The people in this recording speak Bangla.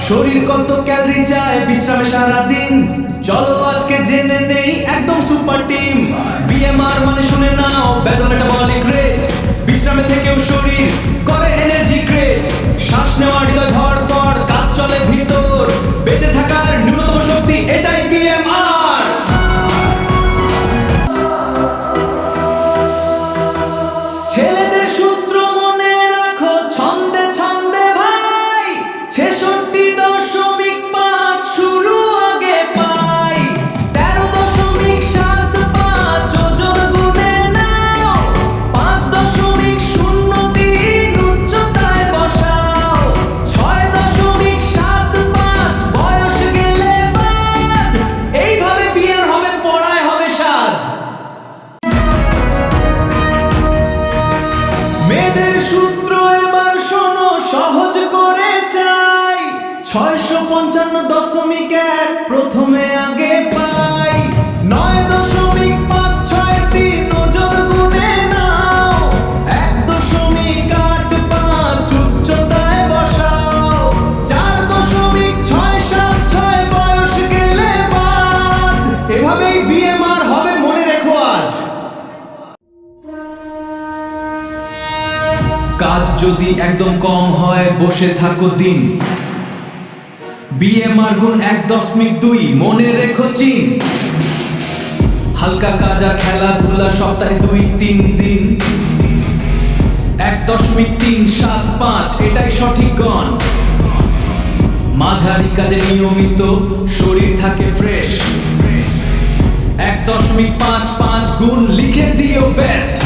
শরীর কত ক্যালোরি চায় বিশ্রামে সারাদিন, চলো আজকে জেনে নেই একদম সুপার টিম। বিএমআর মানে শুনে নাও বেজল মেটাবলিক রেট, বিশ্রামে থেকেও শরীর করে এনার্জি ক্রিয়েট। শ্বাস নেওয়া হৃদয় ধড়ফড় কাজ চলে ভিতর, বেঁচে থাকার ন্যূনতম শক্তি এটাই বিএমআর। ছেলেদের সূত্র মনে রাখো ছন্দে ছন্দে ভাই, 66.5 শুরু আগে পাই, 13.75 ওজন গুনে নাও, 5.03 উচ্চতায় বসাও, 6.75 বয়স গেলে বাদ। এইভাবে বিয়ের হবে পড়ায় হবে স্বাদ। মেয়েদের সূত্র এবার শোনো সহজ করে চাই, 655.1 প্রথমে আগে পাই, 9.563 ওজন গুনে নাও, 1.855 উচ্চতায় বসাও, 4.676 বয়স গেলে বাদ। এভাবেই বিএমআর হবে মনে রেখো আজ। কাজ যদি একদম কম হয় বসে থাকো দিন, বিএমআর গুণ 1.2 মনে রেখো চিন। হালকা কাজ আর খেলাধুলা সপ্তাহে 2-3 দিন, 1.375 এটাই সঠিক গণ। মাঝারি কাজে নিয়মিত শরীর থাকে ফ্রেশ, 1.55 গুণ লিখে দিও বেস্ট।